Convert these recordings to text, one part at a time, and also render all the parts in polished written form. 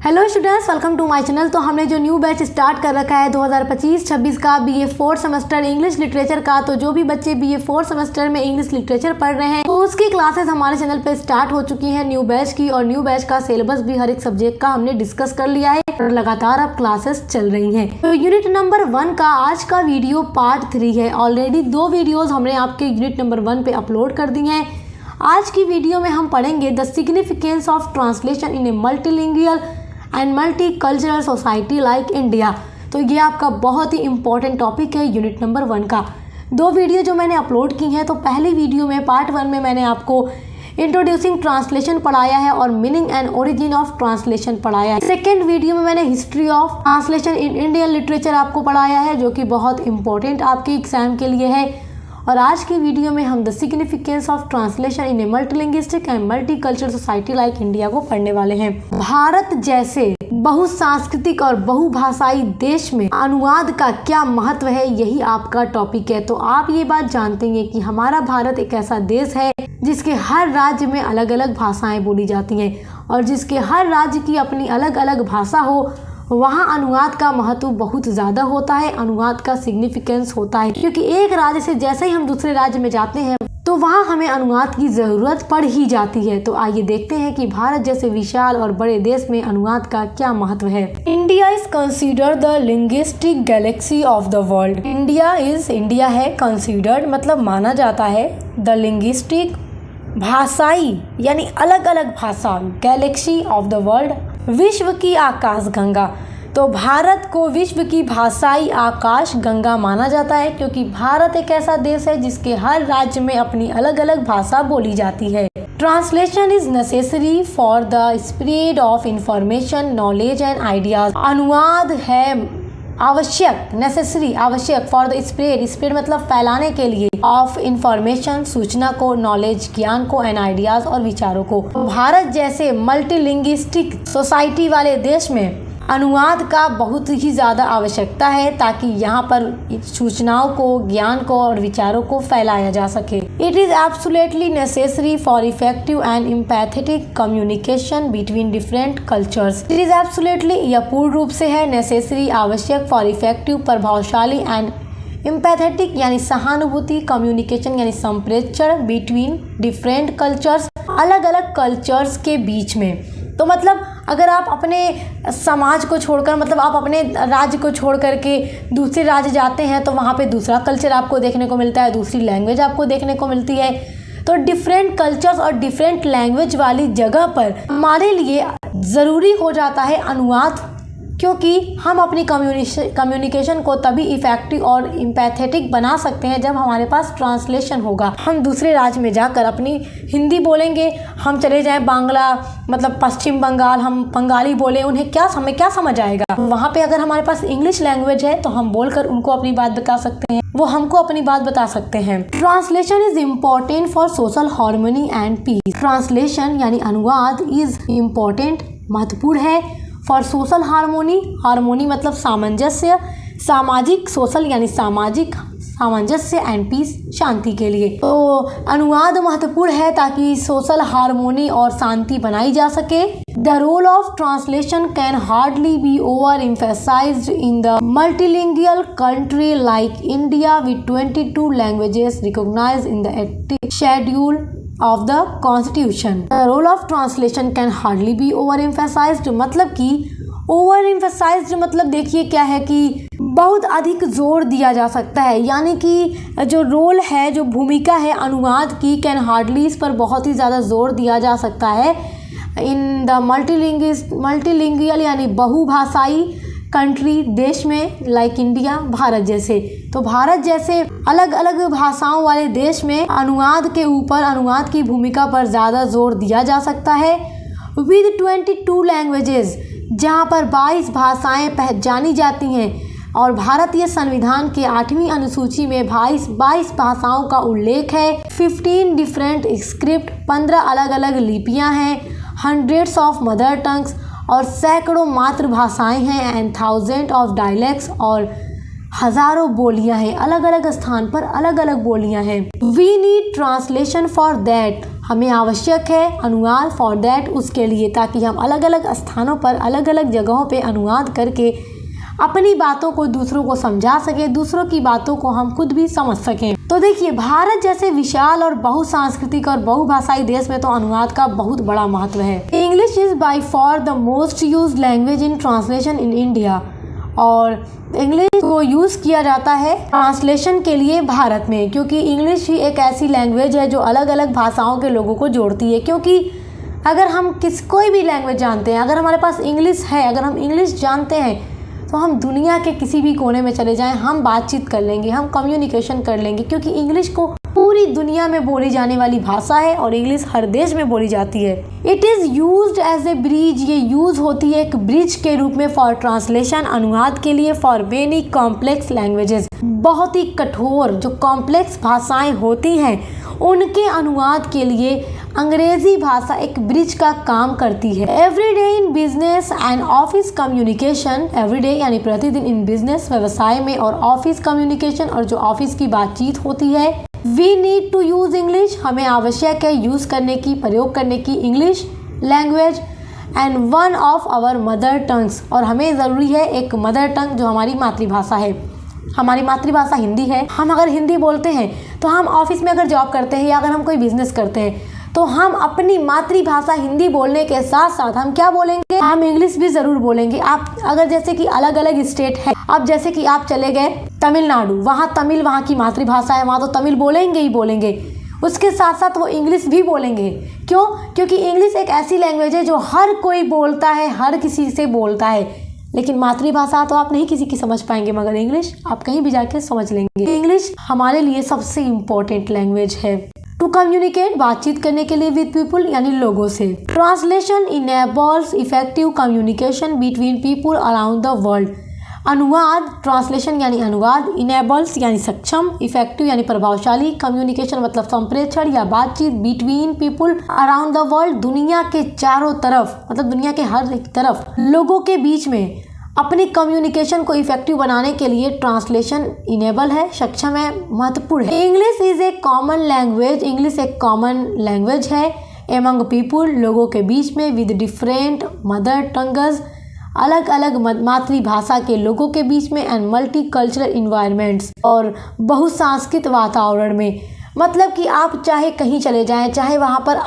Hello students, welcome to my channel. तो हमने जो न्यू बैच स्टार्ट कर रखा है 2025-26 का बीए 4 सेमेस्टर इंग्लिश लिटरेचर का, तो जो भी बच्चे बीए 4 सेमेस्टर में इंग्लिश लिटरेचर पढ़ रहे हैं तो उसकी क्लासेस हमारे चैनल पे स्टार्ट हो चुकी हैं न्यू बैच की। और न्यू बैच का सिलेबस भी हर एक सब्जेक्ट का हमने डिस्कस कर लिया है और लगातार अब क्लासेस चल रही हैं। तो यूनिट नंबर 1 का आज का वीडियो पार्ट 3 है। ऑलरेडी 2 वीडियोज हमने आपके यूनिट नंबर 1 पे अपलोड कर दी हैं। आज की वीडियो में हम पढ़ेंगे the significance of translation in a multilingual and multi cultural society like India. तो ये आपका बहुत ही इंपॉर्टेंट टॉपिक है यूनिट नंबर 1 का। 2 वीडियो जो मैंने अपलोड की हैं, तो पहली वीडियो में पार्ट 1 में मैंने आपको इंट्रोड्यूसिंग ट्रांसलेशन पढ़ाया है और meaning and origin of translation पढ़ाया है। सेकेंड वीडियो में मैंने history of translation in Indian literature आपको पढ़ाया है, जो कि बहुत इंपॉर्टेंट आपके एग्जाम के लिए है। और आज की वीडियो में हम the significance of translation in a multilinguistic and multicultural society like India को पढ़ने वाले हैं। भारत जैसे बहुसांस्कृतिक और बहुभाषाई देश में अनुवाद का क्या महत्व है, यही आपका टॉपिक है। तो आप ये बात जानते हैं कि हमारा भारत एक ऐसा देश है जिसके हर राज्य में अलग अलग भाषाएं बोली जाती हैं, और जिसके हर राज्य की अपनी अलग अलग भाषा हो, वहाँ अनुवाद का महत्व बहुत ज़्यादा होता है, अनुवाद का सिग्निफिकेंस होता है। क्योंकि एक राज्य से जैसे ही हम दूसरे राज्य में जाते हैं तो वहाँ हमें अनुवाद की ज़रूरत पड़ ही जाती है। तो आइए देखते हैं कि भारत जैसे विशाल और बड़े देश में अनुवाद का क्या महत्व है। India is considered the linguistic Galaxy of the world. India है कंसिडर्ड मतलब माना जाता है, द लिंग्विस्टिक भाषाई यानी अलग अलग भाषा, गैलेक्सी ऑफ द वर्ल्ड विश्व की आकाश गंगा। तो भारत को विश्व की भाषाई आकाश गंगा माना जाता है, क्योंकि भारत एक ऐसा देश है जिसके हर राज्य में अपनी अलग अलग भाषा बोली जाती है। Translation is necessary for the spread of information, knowledge and ideas. अनुवाद है आवश्यक, नेसेसरी आवश्यक, फॉर द स्प्रेड मतलब फैलाने के लिए, ऑफ इंफॉर्मेशन सूचना को, नॉलेज ज्ञान को, एंड आइडियाज और विचारों को। भारत जैसे मल्टीलिंग्विस्टिक सोसाइटी वाले देश में अनुवाद का बहुत ही ज़्यादा आवश्यकता है, ताकि यहाँ पर सूचनाओं को, ज्ञान को और विचारों को फैलाया जा सके। It is absolutely necessary for effective and empathetic communication between different cultures. It is absolutely, यह पूर्ण रूप से है, नेसेसरी आवश्यक, फॉर इफेक्टिव प्रभावशाली, एंड एम्पैथेटिक यानी सहानुभूति, कम्युनिकेशन यानी संप्रेषण, बिटवीन डिफरेंट कल्चर्स अलग अलग कल्चर्स के बीच में। तो मतलब अगर आप अपने समाज को छोड़कर, मतलब आप अपने राज्य को छोड़ करके दूसरे राज्य जाते हैं तो वहाँ पे दूसरा कल्चर आपको देखने को मिलता है, दूसरी लैंग्वेज आपको देखने को मिलती है। तो डिफरेंट कल्चर्स और डिफरेंट लैंग्वेज वाली जगह पर हमारे लिए ज़रूरी हो जाता है अनुवाद, क्योंकि हम अपनी कम्युनिकेशन को तभी इफेक्टिव और एम्पैथेटिक बना सकते हैं जब हमारे पास ट्रांसलेशन होगा। हम दूसरे राज्य में जाकर अपनी हिंदी बोलेंगे, हम चले जाएं बांग्ला मतलब पश्चिम बंगाल, हम बंगाली बोले, उन्हें क्या समझ आएगा। वहाँ पे अगर हमारे पास इंग्लिश लैंग्वेज है तो हम बोलकर उनको अपनी बात बता सकते हैं, वो हमको अपनी बात बता सकते हैं। Translation is important for social harmony and peace. Translation यानी अनुवाद इज इम्पोर्टेंट महत्वपूर्ण है, फॉर सोशल हार्मोनी मतलब सामंजस्य, सामाजिक, सोशल यानी सामाजिक सामंजस्य, एंड पीस शांति के लिए। तो अनुवाद महत्वपूर्ण है ताकि सोशल हार्मोनी और शांति बनाई जा सके। The role of translation can hardly be over emphasised in the multilingual country like India with 22 languages recognised in the 8th schedule of the constitution. Role of translation can hardly be over emphasised मतलब कि over emphasised मतलब देखिए क्या है कि बहुत अधिक जोर दिया जा सकता है, यानी कि जो रोल है, जो भूमिका है अनुवाद की, कैन हार्डली, इस पर बहुत ही ज़्यादा जोर दिया जा सकता है। इन द मल्टीलिंगुअल यानी बहुभाषाई कंट्री देश में, लाइक इंडिया भारत जैसे। तो भारत जैसे अलग अलग भाषाओं वाले देश में अनुवाद के ऊपर, अनुवाद की भूमिका पर ज़्यादा जोर दिया जा सकता है। विद 22 लैंग्वेजेस, जहाँ पर 22 भाषाएं पहचानी जाती हैं, और भारतीय संविधान के 8वीं अनुसूची में 22 भाषाओं का उल्लेख है। 15 डिफरेंट स्क्रिप्ट, 15 अलग अलग लिपियाँ हैं, हंड्रेड्स ऑफ मदर टंग्स और सैकड़ों मातृभाषाएं हैं, एंड थाउजेंड ऑफ डायलेक्ट्स और हजारों बोलियां हैं, अलग अलग स्थान पर अलग अलग बोलियां हैं। We need translation for that, हमें आवश्यक है अनुवाद फॉर दैट, उसके लिए, ताकि हम अलग अलग स्थानों पर अलग अलग जगहों पे अनुवाद करके अपनी बातों को दूसरों को समझा सकें, दूसरों की बातों को हम खुद भी समझ सकें। तो देखिए, भारत जैसे विशाल और बहुसांस्कृतिक और बहुभाषाई देश में तो अनुवाद का बहुत बड़ा महत्व है। English is by for the most used language in translation in India, और इंग्लिश को यूज़ किया जाता है ट्रांसलेशन के लिए भारत में, क्योंकि इंग्लिश ही एक ऐसी लैंग्वेज है जो अलग अलग भाषाओं के लोगों को जोड़ती है। क्योंकि अगर हम कोई भी लैंग्वेज जानते हैं, अगर हमारे पास इंग्लिश है, अगर हम इंग्लिश जानते हैं, तो हम दुनिया के किसी भी कोने में चले जाएं, हम बातचीत कर लेंगे, हम कम्युनिकेशन कर लेंगे, क्योंकि इंग्लिश को पूरी दुनिया में बोली जाने वाली भाषा है और इंग्लिश हर देश में बोली जाती है। It is used as a bridge, ये यूज़ होती है एक ब्रिज के रूप में फॉर ट्रांसलेशन, अनुवाद के लिए, फॉर मेनी कॉम्प्लेक्स लैंग्वेजेस, बहुत ही कठोर जो कॉम्प्लेक्स भाषाएं होती हैं उनके अनुवाद के लिए अंग्रेजी भाषा एक ब्रिज का काम करती है। Everyday in business and office communication, everyday यानी प्रतिदिन, इन बिजनेस व्यवसाय में, और ऑफिस कम्युनिकेशन और जो ऑफिस की बातचीत होती है, we need to use English, हमें आवश्यक है यूज करने की, प्रयोग करने की English language, and one of our mother tongues, और हमें ज़रूरी है एक मदर टंग जो हमारी मातृभाषा है। हमारी मातृभाषा हिंदी है। हम अगर हिंदी बोलते हैं तो हम ऑफिस में अगर जॉब करते हैं या अगर हम कोई बिजनेस करते हैं तो हम अपनी मातृभाषा हिंदी बोलने के साथ साथ हम क्या बोलेंगे, हम इंग्लिश भी ज़रूर बोलेंगे। आप अगर जैसे कि अलग अलग स्टेट है, अब जैसे कि आप चले गए तमिलनाडु, वहाँ तमिल वहाँ की मातृभाषा है, वहाँ तो तमिल बोलेंगे ही बोलेंगे, उसके साथ साथ वो इंग्लिश भी बोलेंगे। क्यों? क्योंकि इंग्लिश एक ऐसी लैंग्वेज है जो हर कोई बोलता है, हर किसी से बोलता है। लेकिन मातृभाषा तो आप नहीं किसी की समझ पाएंगे, मगर इंग्लिश आप कहीं भी जाके समझ लेंगे। इंग्लिश हमारे लिए सबसे इम्पोर्टेंट लैंग्वेज है टू कम्युनिकेट, बातचीत करने के लिए, विद पीपुल यानी लोगों से। Translation enables effective communication between people around the world. अनुवाद, ट्रांसलेशन यानी अनुवाद, इनेबल्स यानी सक्षम, इफेक्टिव यानी प्रभावशाली, कम्युनिकेशन मतलब संप्रेषण या बातचीत, between people around the world, दुनिया के चारों तरफ, मतलब दुनिया के हर एक तरफ लोगों के बीच में अपनी कम्युनिकेशन को इफेक्टिव बनाने के लिए ट्रांसलेशन इनेबल है, सक्षम है, महत्वपूर्ण है। English is a common language, English एक कॉमन लैंग्वेज है एमंग पीपुल, लोगों के बीच में, विद डिफरेंट मदर टंग्स, अलग अलग मातृभाषा के लोगों के बीच में, एंड मल्टी कल्चरल इन्वायरमेंट्स, और बहुसांस्कृतिक वातावरण में। मतलब कि आप चाहे कहीं चले जाएं, चाहे वहाँ पर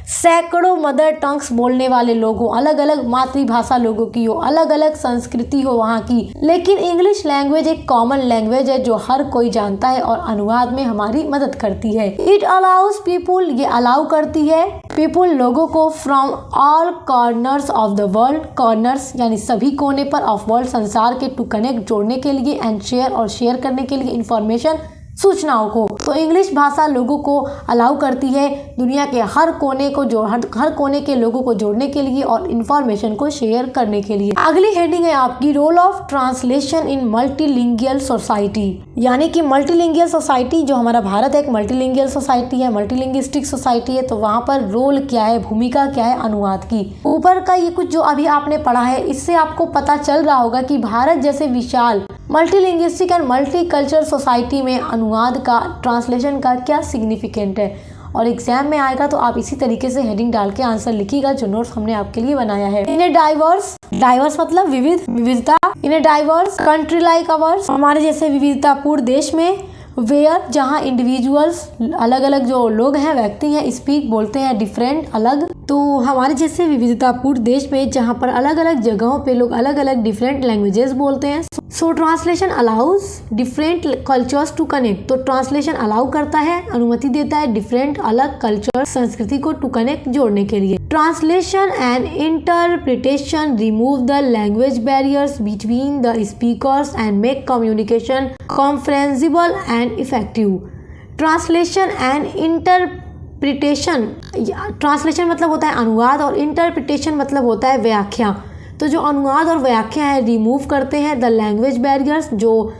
सैकड़ों मदर टंग्स बोलने वाले लोग हों, अलग अलग मातृभाषा लोगों की हो, अलग अलग संस्कृति हो वहाँ की, लेकिन इंग्लिश लैंग्वेज एक कॉमन लैंग्वेज है जो हर कोई जानता है और अनुवाद में हमारी मदद करती है। इट अलाउज पीपुल, ये अलाउ करती है पीपुल लोगों को, from all corners of the world, corners यानी सभी कोने पर, ऑफ वर्ल्ड संसार के, टू कनेक्ट जोड़ने के लिए, एंड शेयर और शेयर करने के लिए, इंफॉर्मेशन सूचनाओं को। तो इंग्लिश भाषा लोगों को अलाउ करती है दुनिया के हर कोने को हर कोने के लोगों को जोड़ने के लिए और इंफॉर्मेशन को शेयर करने के लिए। अगली हेडिंग है आपकी role of translation in multilingual society, यानी कि मल्टीलिंगुअल सोसाइटी, जो हमारा भारत एक मल्टीलिंगुअल सोसाइटी है, मल्टीलिंग्विस्टिक सोसाइटी है, तो वहाँ पर रोल क्या है, भूमिका क्या है अनुवाद की। ऊपर का ये कुछ जो अभी आपने पढ़ा है, इससे आपको पता चल रहा होगा कि भारत जैसे विशाल मल्टीलिंग्विस्टिक एंड मल्टीकल्चरल सोसाइटी में अनुवाद का, ट्रांसलेशन का क्या सिग्निफिकेंट है। और एग्जाम में आएगा तो आप इसी तरीके से हेडिंग डाल के आंसर लिखिएगा जो नोट्स हमने आपके लिए बनाया है। इन ए डाइवर्स, डाइवर्स मतलब विविध, विविधता, in a diverse country like ours, हमारे जैसे विविधतापूर्ण देश में, वेयर जहाँ इंडिविजुअल्स अलग अलग जो लोग हैं, व्यक्ति हैं, स्पीक बोलते हैं, डिफरेंट अलग, तो हमारे जैसे विविधतापूर्ण देश में जहाँ पर अलग अलग जगहों पे लोग अलग अलग डिफरेंट लैंग्वेजेस बोलते हैं। So translation allows different cultures to connect, तो ट्रांसलेशन अलाउ करता है, अनुमति देता है डिफरेंट अलग कल्चर, संस्कृति को टू कनेक्ट जोड़ने के लिए। Translation and interpretation remove the language barriers between the speakers and make communication comprehensible and effective. Translation and interpretation, translation मतलब होता है अनुवाद और इंटरप्रिटेशन मतलब होता है व्याख्या। तो जो अनुवाद और व्याख्या है रिमूव करते हैं द लैंग्वेज बैरियर्स, जो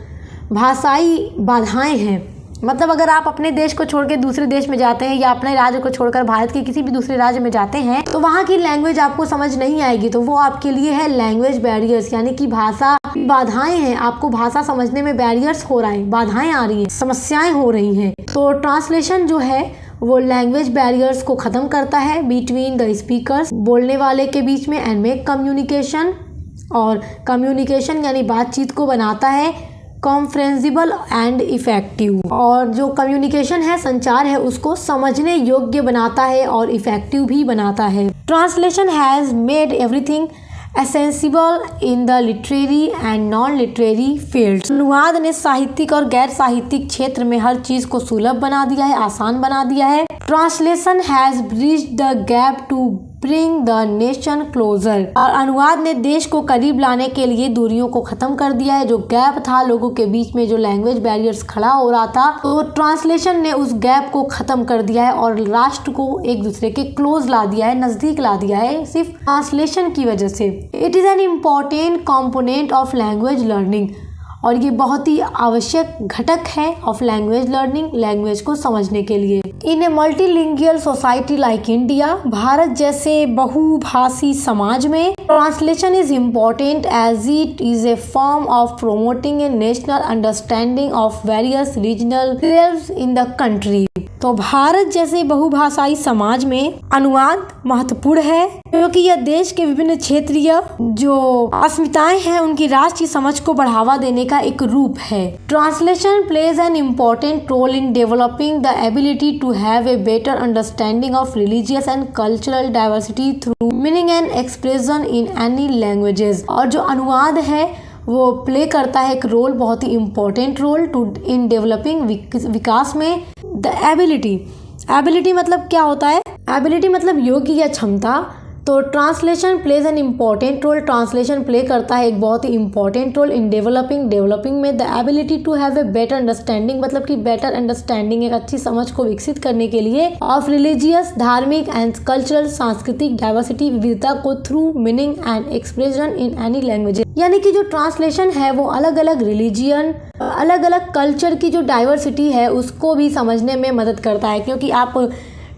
भाषाई बाधाएं हैं। मतलब अगर आप अपने देश को छोड़ के दूसरे देश में जाते हैं या अपने राज्य को छोड़कर भारत के किसी भी दूसरे राज्य में जाते हैं तो वहाँ की लैंग्वेज आपको समझ नहीं आएगी, तो वो आपके लिए है लैंग्वेज बैरियर्स, यानी कि भाषा बाधाएं हैं। आपको भाषा समझने में बैरियर्स हो रहा है, बाधाएं आ रही हैं, समस्याएं हो रही हैं। तो ट्रांसलेशन जो है वो लैंग्वेज बैरियर्स को ख़त्म करता है बिटवीन द स्पीकर्स, बोलने वाले के बीच में, एंड मेक कम्युनिकेशन, और कम्युनिकेशन यानी बातचीत को बनाता है कॉम्प्रेंसिबल एंड इफ़ेक्टिव, और जो कम्युनिकेशन है, संचार है, उसको समझने योग्य बनाता है और इफ़ेक्टिव भी बनाता है। Translation has made everything accessible in the literary and non literary fields. अनुवाद ने साहित्यिक और गैर साहित्यिक क्षेत्र में हर चीज़ को सुलभ बना दिया है, आसान बना दिया है। Translation has bridged the gap to bring the nation closer. और अनुवाद ने देश को करीब लाने के लिए दूरियों को ख़त्म कर दिया है। जो गैप था लोगों के बीच में, जो लैंग्वेज बैरियर्स खड़ा हो रहा था, तो ट्रांसलेशन ने उस गैप को ख़त्म कर दिया है और राष्ट्र को एक दूसरे के क्लोज ला दिया है, नज़दीक ला दिया है, सिर्फ ट्रांसलेशन की वजह से। It is an important component of language learning, और ये बहुत ही आवश्यक घटक है ऑफ लैंग्वेज लर्निंग, लैंग्वेज को समझने के लिए। In a multilingual society like India, Bharat जैसे बहुभाषी समाज में translation is important as it is a form of promoting a national understanding of various regional trades in the country. तो भारत जैसे बहुभाषाई समाज में अनुवाद महत्वपूर्ण है, क्योंकि यह देश के विभिन्न क्षेत्रीय जो अस्मिताएं हैं उनकी राष्ट्रीय समझ को बढ़ावा देने का एक रूप है। Translation plays an important role in developing the ability to have a better understanding of religious and cultural diversity through meaning and expression in any languages. और जो अनुवाद है वो प्ले करता है एक रोल, बहुत ही important role to in developing, विकास में। द एबिलिटी मतलब क्या होता है? एबिलिटी मतलब योग्य या क्षमता। तो translation plays an important role, translation play करता है एक बहुत ही इम्पॉर्टेंट रोल इन डेवलपिंग में the ability to have a better understanding, मतलब कि बेटर अंडरस्टैंडिंग, एक अच्छी समझ को विकसित करने के लिए, ऑफ रिलीजियस, धार्मिक एंड कल्चरल, सांस्कृतिक डाइवर्सिटी, विविधता को through meaning and expression in any language. यानी कि जो ट्रांसलेशन है वो अलग अलग रिलीजियन, अलग अलग कल्चर की जो डाइवर्सिटी है उसको भी समझने में मदद करता है, क्योंकि आप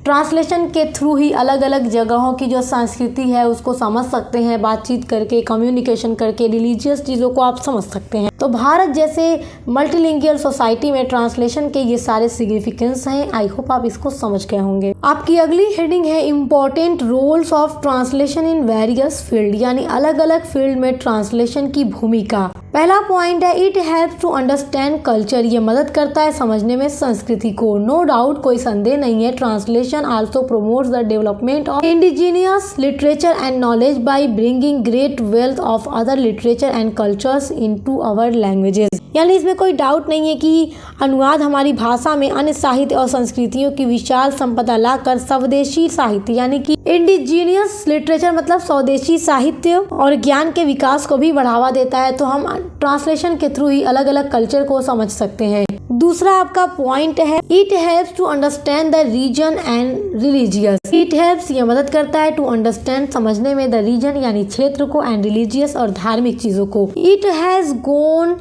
ट्रांसलेशन के थ्रू ही अलग अलग जगहों की जो संस्कृति है उसको समझ सकते हैं, बातचीत करके, कम्युनिकेशन करके, रिलीजियस चीज़ों को आप समझ सकते हैं। तो भारत जैसे मल्टीलिंगुअल सोसाइटी में ट्रांसलेशन के ये सारे सिग्निफिकेंस हैं। आई होप आप इसको समझ गए होंगे। आपकी अगली हेडिंग है important roles of translation in various field, यानी अलग अलग फील्ड में ट्रांसलेशन की भूमिका। पहला पॉइंट है it helps to understand culture, ये मदद करता है समझने में संस्कृति को। नो डाउट, कोई संदेह नहीं है, translation also promotes the development of indigenous literature and knowledge by bringing great wealth of other literature and cultures into our languages. यानी इसमें कोई डाउट नहीं है कि अनुवाद हमारी भाषा में अन्य साहित्य और संस्कृतियों की विशाल संपदा लाकर स्वदेशी साहित्य, यानी कि इंडिजीनियस लिटरेचर मतलब स्वदेशी साहित्य और ज्ञान के विकास को भी बढ़ावा देता है। तो हम ट्रांसलेशन के थ्रू ही अलग अलग कल्चर को समझ सकते हैं। दूसरा आपका पॉइंट है it helps to understand the reason and religious. It helps, ये मदद करता है टू अंडरस्टैंड, समझने में, द रीजन यानी क्षेत्र को, एंड रिलीजियस और धार्मिक चीजों को। It has gone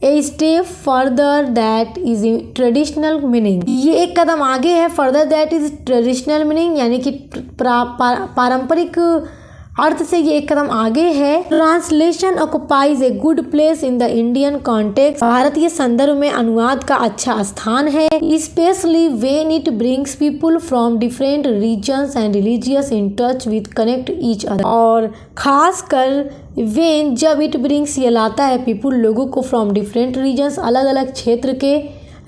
a step further that is traditional meaning, ये एक कदम आगे है, further that is traditional meaning, यानी कि पारंपरिक अर्थ से ये एक कदम आगे है। Translation occupies a good place in the Indian context, भारतीय संदर्भ में अनुवाद का अच्छा स्थान है, specially when it brings people from different regions and religious in touch with connect each other, और खास कर व्हेन, जब इट ब्रिंग्स, ये लाता है पीपुल, लोगों को, फ्रॉम डिफरेंट रीजन्स, अलग अलग क्षेत्र के,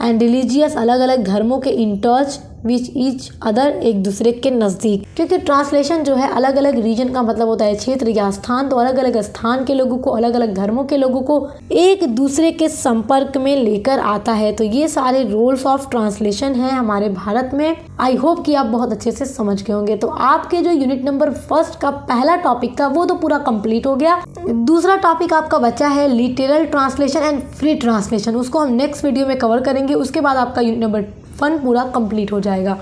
एंड रिलीजियस, अलग अलग धर्मों के, in touch which each other, एक दूसरे के नज़दीक। क्योंकि ट्रांसलेशन जो है अलग अलग रीजन का मतलब होता है क्षेत्र या स्थान, तो अलग अलग स्थान के लोगों को, अलग अलग धर्मों के लोगों को एक दूसरे के संपर्क में लेकर आता है। तो ये सारे रोल्स ऑफ ट्रांसलेशन हैं हमारे भारत में। आई होप कि आप बहुत अच्छे से समझ गए होंगे। तो आपके जो यूनिट नंबर 1 का पहला टॉपिक था वो तो पूरा कंप्लीट हो गया। दूसरा टॉपिक आपका बचा है literal translation and free translation, उसको हम नेक्स्ट वीडियो में कवर करेंगे। उसके बाद आपका यूनिट नंबर 1 पूरा कंप्लीट हो जाएगा।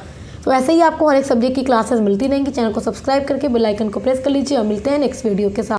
तो ऐसे ही आपको हर एक सब्जेक्ट की क्लासेस मिलती रहेंगी। चैनल को सब्सक्राइब करके बेल आइकन को प्रेस कर लीजिए और मिलते हैं नेक्स्ट वीडियो के साथ।